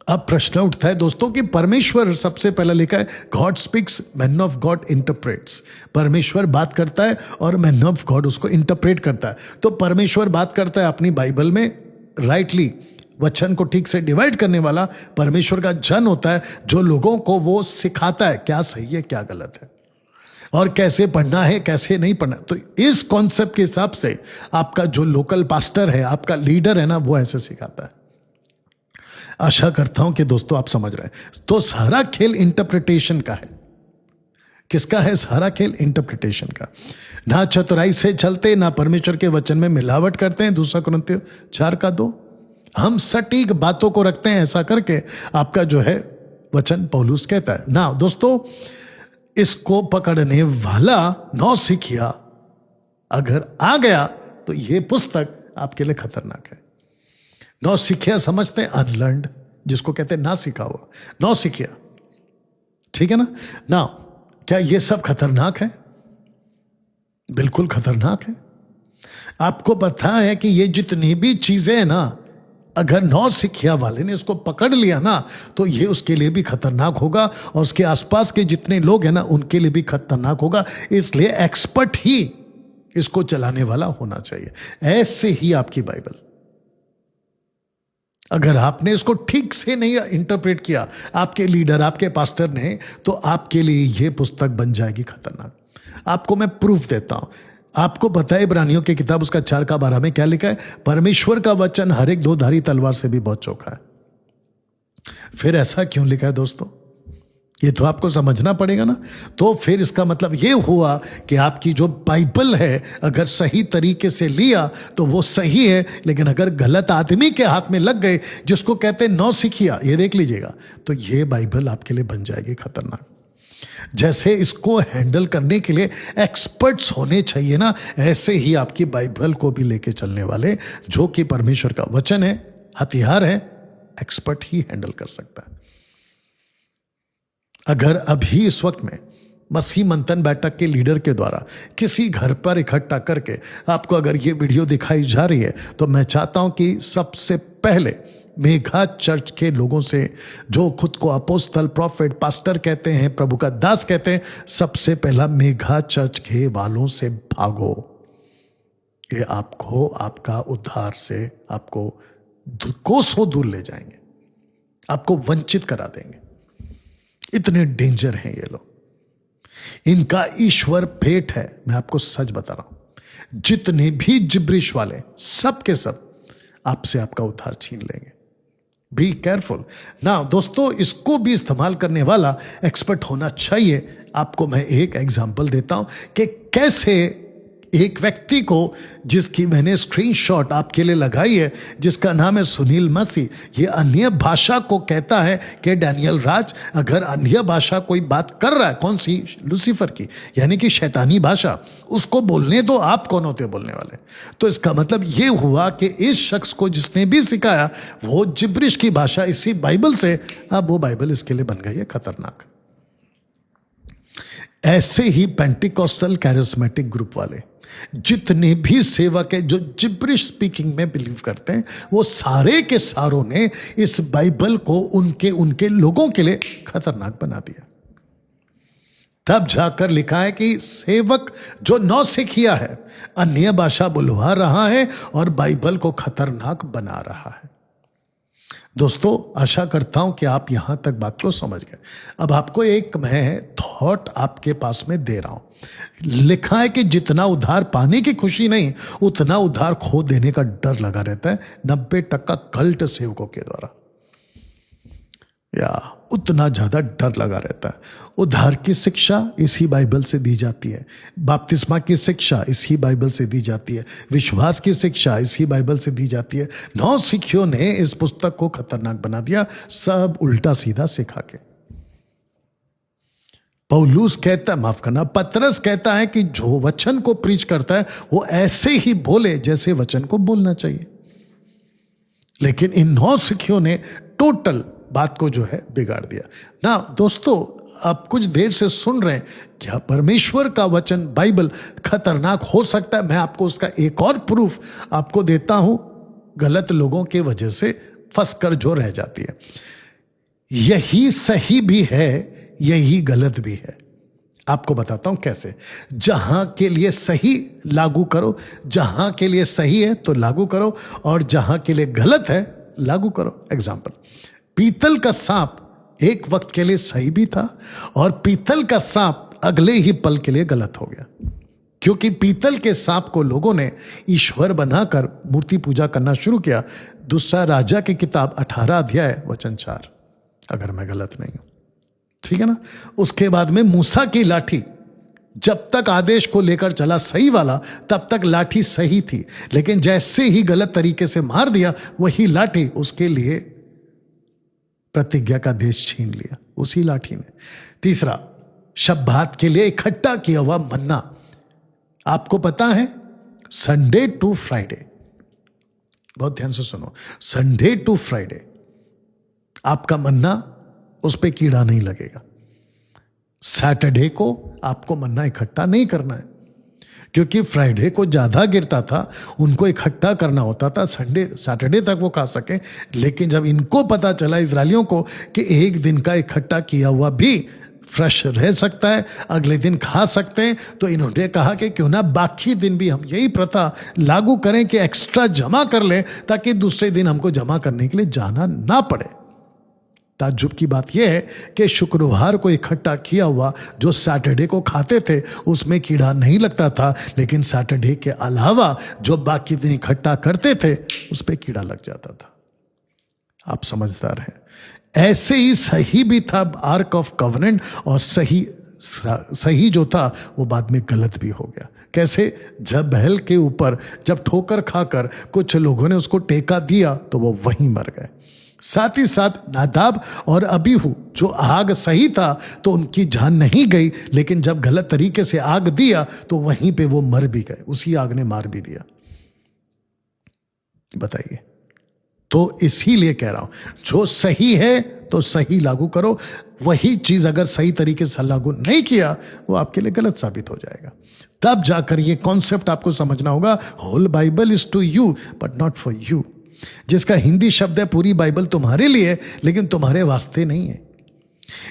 अब प्रश्न उठता है दोस्तों कि परमेश्वर सबसे पहला लिखा है God speaks, man of God interprets. परमेश्वर बात करता है और मैन ऑफ गॉड उसको इंटरप्रेट करता है। तो परमेश्वर बात करता है अपनी बाइबल में राइटली, वचन को ठीक से डिवाइड करने वाला परमेश्वर का जन होता है, जो लोगों को वो सिखाता है क्या सही है क्या गलत है और कैसे पढ़ना है कैसे नहीं पढ़ना। तो इस कॉन्सेप्ट के हिसाब से आपका जो लोकल पास्टर है, आपका लीडर है ना, वो ऐसे सिखाता है। आशा करता हूं कि दोस्तों आप समझ रहे हैं। तो सारा खेल इंटरप्रिटेशन का है। किसका है सारा खेल? इंटरप्रिटेशन का। ना चतुराई से चलते, ना परमेश्वर के वचन में मिलावट करते हैं। 2 कुरिन्थियों 4:2। हम सटीक बातों को रखते हैं, ऐसा करके आपका जो है वचन पौलुस कहता है ना। दोस्तों, इसको पकड़ने वाला नौसिखिया अगर आ गया तो यह पुस्तक आपके लिए खतरनाक है। नौसिखिया समझते हैं अनलर्नड, जिसको कहते हैं ना सीखा हुआ, नौसिखिया, ठीक है ना। क्या ये सब खतरनाक है? बिल्कुल खतरनाक है। आपको पता है कि ये जितनी भी चीजें हैं ना, अगर नौसिखिया वाले ने इसको पकड़ लिया ना, तो ये उसके लिए भी खतरनाक होगा और उसके आसपास के जितने लोग हैं ना, उनके लिए भी खतरनाक होगा। इसलिए एक्सपर्ट ही इसको चलाने वाला होना चाहिए। ऐसे ही आपकी बाइबल, अगर आपने इसको ठीक से नहीं इंटरप्रेट किया, आपके लीडर, आपके पास्टर ने, तो आपके लिए यह पुस्तक बन जाएगी खतरनाक। आपको मैं प्रूफ देता हूं। आपको पता है इब्रानियों की किताब उसका 4:12 में क्या लिखा है? परमेश्वर का वचन हर एक 2-धारी तलवार से भी बहुत चोखा है। फिर ऐसा क्यों लिखा है दोस्तों? ये तो आपको समझना पड़ेगा ना। तो फिर इसका मतलब ये हुआ कि आपकी जो बाइबल है, अगर सही तरीके से लिया तो वो सही है, लेकिन अगर गलत आदमी के हाथ में लग गए, जिसको कहते हैं नौसिखिया, ये देख लीजिएगा, तो ये बाइबल आपके लिए बन जाएगी खतरनाक। जैसे इसको हैंडल करने के लिए एक्सपर्ट्स होने चाहिए ना, ऐसे ही आपकी बाइबल को भी लेके चलने वाले, जो कि परमेश्वर का वचन है, हथियार है, एक्सपर्ट ही हैंडल कर सकता है। अगर अभी इस वक्त में मसीह मंथन बैठक के लीडर के द्वारा किसी घर पर इकट्ठा करके आपको अगर ये वीडियो दिखाई जा रही है, तो मैं चाहता हूं कि सबसे पहले मेघा चर्च के लोगों से, जो खुद को अपोस्तल, प्रॉफिट, पास्टर कहते हैं, प्रभु का दास कहते हैं, सबसे पहला मेघा चर्च के वालों से भागो। ये आपको आपका उद्धार से आपको कोसों दूर ले जाएंगे, आपको वंचित करा देंगे। इतने डेंजर हैं ये लोग। इनका ईश्वर भेंट है। मैं आपको सच बता रहा हूं, जितने भी जिब्रिश वाले, सब के सब आपसे आपका उद्धार छीन लेंगे। बी केयरफुल ना दोस्तों। इसको भी इस्तेमाल करने वाला एक्सपर्ट होना चाहिए। आपको मैं एक एग्जांपल देता हूं कि कैसे एक व्यक्ति को, जिसकी मैंने स्क्रीनशॉट आपके लिए लगाई है, जिसका नाम है सुनील मसीह, ये अन्य भाषा को कहता है कि डैनियल राज, अगर अन्य भाषा कोई बात कर रहा है, कौन सी? लूसीफर की, यानी कि शैतानी भाषा, उसको बोलने दो। आप कौन होते बोलने वाले? तो इसका मतलब ये हुआ कि इस शख्स को जिसने भी सिखाया वो जिब्रिश की भाषा इसी बाइबल से, अब वो बाइबल इसके लिए बन गई है खतरनाक। ऐसे ही पेंटिकॉस्टल कैरिस्मेटिक ग्रुप वाले, जितने भी सेवक है जो जिब्रिश स्पीकिंग में बिलीव करते हैं, वो सारे के सारों ने इस बाइबल को उनके लोगों के लिए खतरनाक बना दिया। तब जाकर लिखा है कि सेवक जो नौसिखिया है, अन्य भाषा बुलवा रहा है और बाइबल को खतरनाक बना रहा है। दोस्तों, आशा करता हूं कि आप यहां तक बात को समझ गए। अब आपको एक मैं थॉट आपके पास में दे रहा हूं। लिखा है कि जितना उधार पाने की खुशी नहीं, उतना उधार खो देने का डर लगा रहता है 90% कल्ट सेवकों के द्वारा, या उतना ज्यादा डर लगा रहता है। उधार की शिक्षा इसी बाइबल से दी जाती है, बपतिस्मा की शिक्षा इसी बाइबल से दी जाती है, विश्वास की शिक्षा इसी बाइबल से दी जाती है। नौसिखियों ने इस पुस्तक को खतरनाक बना दिया, सब उल्टा सीधा सिखा के। पौलुस कहता, माफ करना, पतरस कहता है कि जो वचन को प्रीच करता है वो ऐसे ही बोले जैसे वचन को बोलना चाहिए। लेकिन इन नौसिखियों ने टोटल बात को जो है बिगाड़ दिया ना। दोस्तों, आप कुछ देर से सुन रहे हैं, क्या परमेश्वर का वचन बाइबल खतरनाक हो सकता है? मैं आपको उसका एक और प्रूफ आपको देता हूं, गलत लोगों के वजह से फंस कर जो रह जाती है। यही सही भी है, यही गलत भी है। आपको बताता हूं कैसे। जहां के लिए सही लागू करो, जहां के लिए सही है तो लागू करो, और जहां के लिए गलत है लागू करो। एग्जाम्पल, पीतल का सांप एक वक्त के लिए सही भी था, और पीतल का सांप अगले ही पल के लिए गलत हो गया, क्योंकि पीतल के सांप को लोगों ने ईश्वर बनाकर मूर्ति पूजा करना शुरू किया। दूसरा राजा की किताब 18 अध्याय वचन 4, अगर मैं गलत नहीं हूं, ठीक है ना। उसके बाद में मूसा की लाठी, जब तक आदेश को लेकर चला सही वाला, तब तक लाठी सही थी, लेकिन जैसे ही गलत तरीके से मार दिया, वही लाठी उसके लिए प्रतिज्ञा का देश छीन लिया, उसी लाठी ने। तीसरा, शब्बात के लिए इकट्ठा किया हुआ मन्ना। आपको पता है, संडे टू फ्राइडे, बहुत ध्यान से सुनो, संडे टू फ्राइडे आपका मन्ना, उस पे कीड़ा नहीं लगेगा। सैटरडे को आपको मन्ना इकट्ठा नहीं करना है, क्योंकि फ्राइडे को ज्यादा गिरता था, उनको इकट्ठा करना होता था संडे सैटरडे तक वो खा सके। लेकिन जब इनको पता चला, इजरायलियों को, कि एक दिन का इकट्ठा किया हुआ भी फ्रेश रह सकता है, अगले दिन खा सकते हैं, तो इन्होंने कहा कि क्यों ना बाकी दिन भी हम यही प्रथा लागू करें कि एक्स्ट्रा जमा कर लें, ताकि दूसरे दिन हमको जमा करने के लिए जाना ना पड़े। ताज्जुब की बात यह है कि शुक्रवार को इकट्ठा किया हुआ जो सैटरडे को खाते थे, उसमें कीड़ा नहीं लगता था, लेकिन सैटरडे के अलावा जो बाकी दिन इकट्ठा करते थे, उस पर कीड़ा लग जाता था। आप समझदार हैं। ऐसे ही सही भी था आर्क ऑफ कवनेंट, और सही जो था वो बाद में गलत भी हो गया। कैसे? जब बैल के ऊपर जब ठोकर खाकर कुछ लोगों ने उसको टेका दिया, तो वो वहीं मर गए। साथ ही साथ नादाब और अबीहू, जो आग सही था तो उनकी जान नहीं गई, लेकिन जब गलत तरीके से आग दिया तो वहीं पे वो मर भी गए, उसी आग ने मार भी दिया। बताइए। तो इसीलिए कह रहा हूं, जो सही है तो सही लागू करो, वही चीज अगर सही तरीके से लागू नहीं किया, वो आपके लिए गलत साबित हो जाएगा। तब जाकर ये कॉन्सेप्ट आपको समझना होगा, whole Bible is to you but not for you. जिसका हिंदी शब्द है पूरी बाइबल तुम्हारे लिए, लेकिन तुम्हारे वास्ते नहीं है।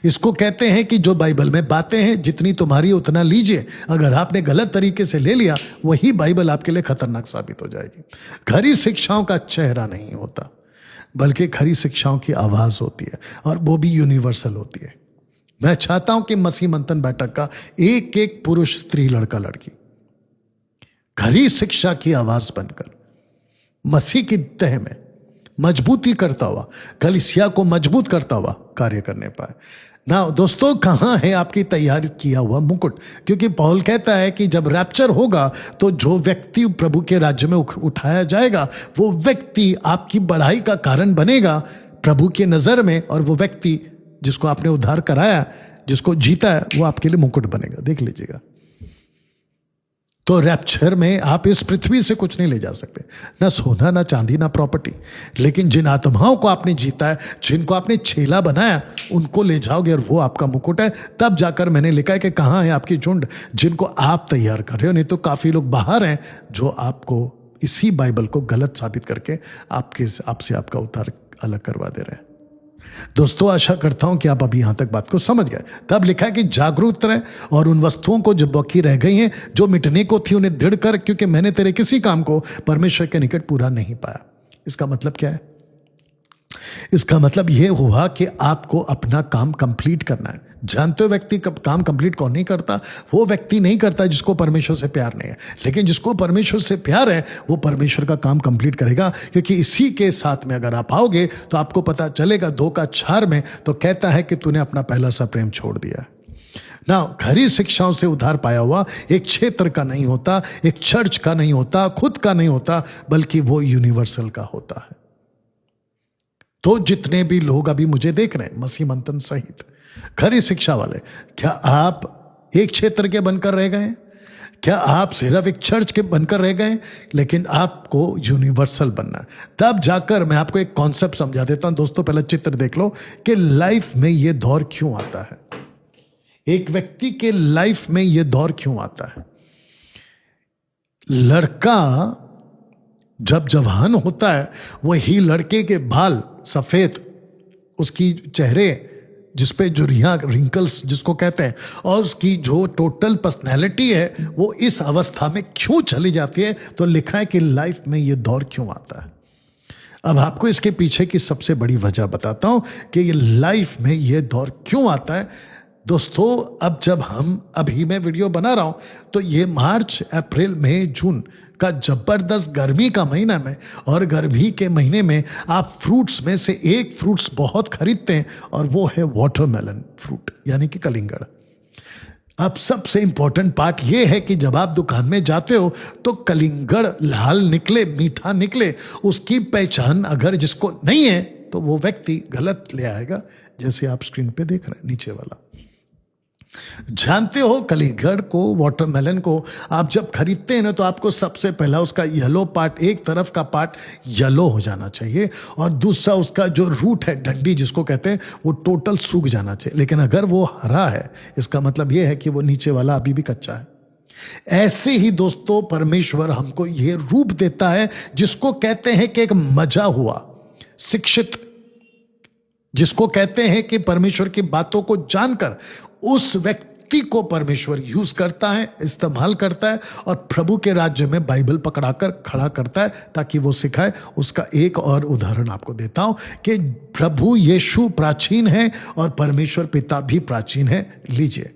इसको कहते हैं कि जो बाइबल में बातें हैं, जितनी तुम्हारी उतना लीजिए। अगर आपने गलत तरीके से ले लिया, वही बाइबल आपके लिए खतरनाक साबित हो जाएगी। खरी शिक्षाओं का चेहरा नहीं होता, बल्कि खरी शिक्षाओं की आवाज होती है, और वो भी यूनिवर्सल होती है। मैं चाहता हूं कि मसीह मंथन बैठक का एक एक पुरुष, स्त्री, लड़का, लड़की खरी शिक्षा की आवाज बनकर मसीह की तह में मजबूती करता हुआ, कलीसिया को मजबूत करता हुआ कार्य करने पाए ना। दोस्तों, कहां है आपकी तैयार किया हुआ मुकुट? क्योंकि पौल कहता है कि जब रैप्चर होगा तो जो व्यक्ति प्रभु के राज्य में उठाया जाएगा, वो व्यक्ति आपकी बढ़ाई का कारण बनेगा प्रभु की नजर में, और वो व्यक्ति जिसको आपने उद्धार कराया, जिसको जीता है, वो आपके लिए मुकुट बनेगा। देख लीजिएगा। तो रैप्चर में आप इस पृथ्वी से कुछ नहीं ले जा सकते, ना सोना, ना चांदी, ना प्रॉपर्टी, लेकिन जिन आत्माओं को आपने जीता है, जिनको आपने छेला बनाया, उनको ले जाओगे, और वो आपका मुकुट है। तब जाकर मैंने लिखा है कि कहाँ है आपकी झुंड, जिनको आप तैयार कर रहे हो। नहीं तो काफी लोग बाहर हैं जो आपको इसी बाइबल को गलत साबित करके आपसे आपका उद्धार अलग करवा दे रहे हैं। दोस्तों, आशा करता हूं कि आप अभी यहां तक बात को समझ गए। तब लिखा है कि जागरूक रहे, और उन वस्तुओं को जो बाकी रह गई हैं, जो मिटने को थी, उन्हें दृढ़ कर, क्योंकि मैंने तेरे किसी काम को परमेश्वर के निकट पूरा नहीं पाया। इसका मतलब क्या है? इसका मतलब यह हुआ कि आपको अपना काम कंप्लीट करना है। जानते हो व्यक्ति काम कंप्लीट कौन नहीं करता? वो व्यक्ति नहीं करता जिसको परमेश्वर से प्यार नहीं है, लेकिन जिसको परमेश्वर से प्यार है, वो परमेश्वर का काम कंप्लीट करेगा। क्योंकि इसी के साथ में अगर आप आओगे तो आपको पता चलेगा 2:4 में तो कहता है कि तूने अपना पहला सा प्रेम छोड़ दिया ना। खरी शिक्षाओं से उद्धार पाया हुआ एक क्षेत्र का नहीं होता, एक चर्च का नहीं होता, खुद का नहीं होता, बल्कि वो यूनिवर्सल का होता है। तो जितने भी लोग अभी मुझे देख रहे हैं, मसीह मंथन सहित खरी शिक्षा वाले, क्या आप एक क्षेत्र के बनकर रह गए? क्या आप सिर्फ एक चर्च के बनकर रह गए? लेकिन आपको यूनिवर्सल बनना है। तब जाकर मैं आपको एक कॉन्सेप्ट समझा देता हूं। दोस्तों, पहले चित्र देख लो कि लाइफ में ये दौर क्यों आता है। एक व्यक्ति के लाइफ में ये दौर क्यों आता है। लड़का जब जवान होता है, वही लड़के के बाल सफेद उसकी चेहरे जिस पे जो रिंकल्स जिसको कहते हैं, और उसकी जो टोटल पर्सनैलिटी है वो इस अवस्था में क्यों चली जाती है। तो लिखा है कि लाइफ में ये दौर क्यों आता है। अब आपको इसके पीछे की सबसे बड़ी वजह बताता हूं कि ये लाइफ में ये दौर क्यों आता है। दोस्तों, अब जब हम अभी मैं वीडियो बना रहा हूं तो ये मार्च, अप्रैल, मई, जून का जबरदस्त गर्मी का महीना में, और गर्मी के महीने में आप फ्रूट्स में से एक फ्रूट्स बहुत खरीदते हैं और वो है वाटरमेलन फ्रूट, यानी कि कलिंगड़। अब सबसे इंपॉर्टेंट पार्ट ये है कि जब आप दुकान में जाते हो तो कलिंगड़ लाल निकले, मीठा निकले, उसकी पहचान अगर जिसको नहीं है तो वो व्यक्ति गलत ले आएगा, जैसे आप स्क्रीन पे देख रहे हैं नीचे वाला। जानते हो कलिंगड़ को, वाटरमेलन को आप जब खरीदते हैं ना तो आपको सबसे पहला उसका येलो पार्ट, एक तरफ का पार्ट येलो हो जाना चाहिए और दूसरा उसका जो रूट है, डंडी जिसको कहते हैं, वो टोटल सूख जाना चाहिए। लेकिन अगर वो हरा है इसका मतलब ये है कि वो नीचे वाला अभी भी कच्चा है। ऐसे ही दोस्तों परमेश्वर हमको ये रूप देता है जिसको कहते हैं कि एक मजा हुआ शिक्षित, जिसको कहते हैं कि परमेश्वर की बातों को जानकर उस व्यक्ति को परमेश्वर यूज करता है, इस्तेमाल करता है और प्रभु के राज्य में बाइबल पकड़ाकर खड़ा करता है ताकि वो सिखाए। उसका एक और उदाहरण आपको देता हूं कि प्रभु यीशु प्राचीन है और परमेश्वर पिता भी प्राचीन है। लीजिए,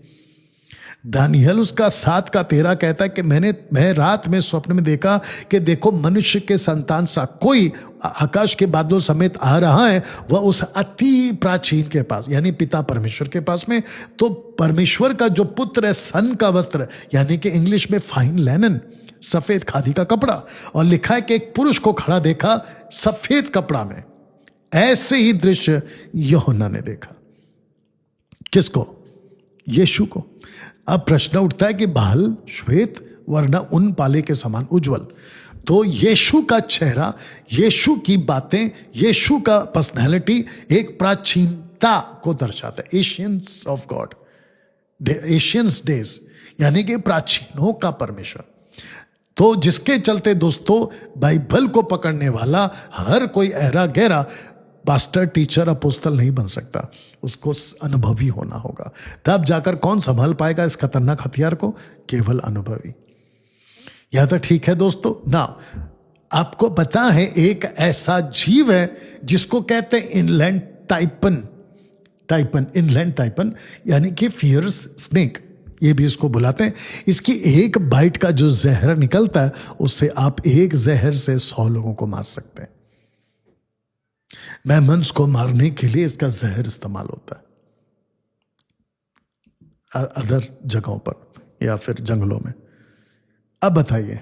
दानियल उसका 7:13 कहता है कि मैं रात में स्वप्न में देखा कि देखो मनुष्य के संतान सा कोई आकाश के बादलों समेत आ रहा है, वह उस अति प्राचीन के पास, यानी पिता परमेश्वर के पास में। तो परमेश्वर का जो पुत्र है, सन का वस्त्र, यानी कि इंग्लिश में फाइन लेनन, सफेद खादी का कपड़ा, और लिखा है कि एक पुरुष को खड़ा देखा सफेद कपड़ा में। ऐसे ही दृश्य यूहन्ना ने देखा। किसको? यीशु को। अब प्रश्न उठता है कि बाल श्वेत वरना उन पाले के समान उज्जवल। तो यीशु का चेहरा, यीशु की बातें, यीशु का पर्सनैलिटी एक प्राचीनता को दर्शाता है। Asians of God, Asians days, यानी कि प्राचीनों का परमेश्वर। तो जिसके चलते दोस्तों बाइबल को पकड़ने वाला हर कोई ऐरा गहरा पास्टर, टीचर, अपोस्तल नहीं बन सकता, उसको अनुभवी होना होगा। तब जाकर कौन संभाल पाएगा इस खतरनाक हथियार को? केवल अनुभवी। यह तो ठीक है दोस्तों ना। आपको पता है एक ऐसा जीव है जिसको कहते हैं इनलैंड टाइपन, यानी कि फियर्स स्नेक, ये भी इसको बुलाते हैं। इसकी एक बाइट का जो जहर निकलता है उससे आप एक जहर से 100 लोगों को मार सकते हैं। मेमन्स को मारने के लिए इसका जहर इस्तेमाल होता है अदर जगहों पर या फिर जंगलों में। अब बताइए,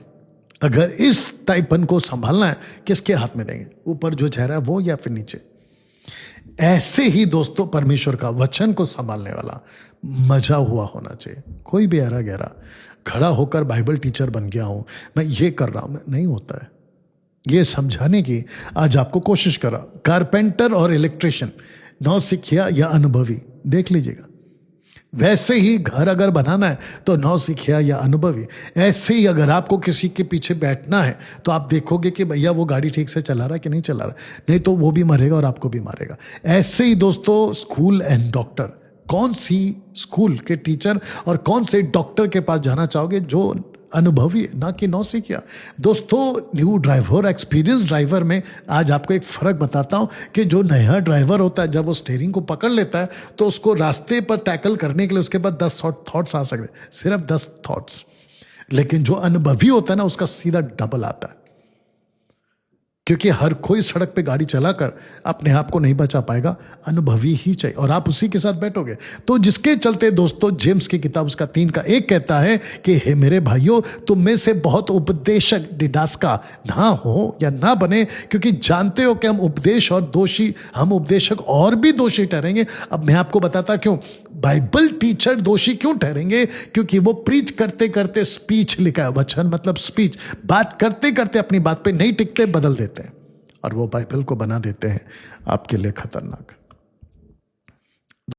अगर इस टाइपन को संभालना है किसके हाथ में देंगे? ऊपर जो चेहरा है वो या फिर नीचे? ऐसे ही दोस्तों परमेश्वर का वचन को संभालने वाला मजा हुआ होना चाहिए। कोई भी ऐरा गहरा खड़ा होकर बाइबल टीचर बन गया हूं, मैं ये कर रहा हूं, नहीं होता है। ये समझाने की आज आपको कोशिश करा। कारपेंटर और इलेक्ट्रिशियन, नौसिखिया या अनुभवी, देख लीजिएगा। वैसे ही घर अगर बनाना है तो नौसिखिया या अनुभवी। ऐसे ही अगर आपको किसी के पीछे बैठना है तो आप देखोगे कि भैया वो गाड़ी ठीक से चला रहा है कि नहीं चला रहा, नहीं तो वो भी मरेगा और आपको भी मारेगा। ऐसे ही दोस्तों स्कूल एंड डॉक्टर, कौन सी स्कूल के टीचर और कौन से डॉक्टर के पास जाना चाहोगे? जो अनुभवी, ना कि नौसिखिया। दोस्तों न्यू ड्राइवर, एक्सपीरियंस ड्राइवर में आज आपको एक फर्क बताता हूं कि जो नया ड्राइवर होता है जब वो स्टीयरिंग को पकड़ लेता है तो उसको रास्ते पर टैकल करने के लिए उसके पास 10 थॉट्स आ सकते हैं, सिर्फ 10 थॉट्स। लेकिन जो अनुभवी होता है ना उसका सीधा डबल आता है, क्योंकि हर कोई सड़क पे गाड़ी चलाकर अपने आप को नहीं बचा पाएगा, अनुभवी ही चाहिए और आप उसी के साथ बैठोगे। तो जिसके चलते दोस्तों जेम्स की किताब उसका 3:1 कहता है कि हे मेरे भाइयों, तुम में से बहुत उपदेशक डिडास्का ना हो या ना बने, क्योंकि जानते हो कि हम उपदेशक और भी दोषी ठहरेंगे। अब मैं आपको बताता क्यों। बाइबल टीचर दोषी क्यों ठहरेंगे? क्योंकि वो प्रीच करते करते, स्पीच लिखा है, वचन मतलब स्पीच, बात करते करते अपनी बात पे नहीं टिकते, बदल देते हैं और वो बाइबल को बना देते हैं आपके लिए खतरनाक।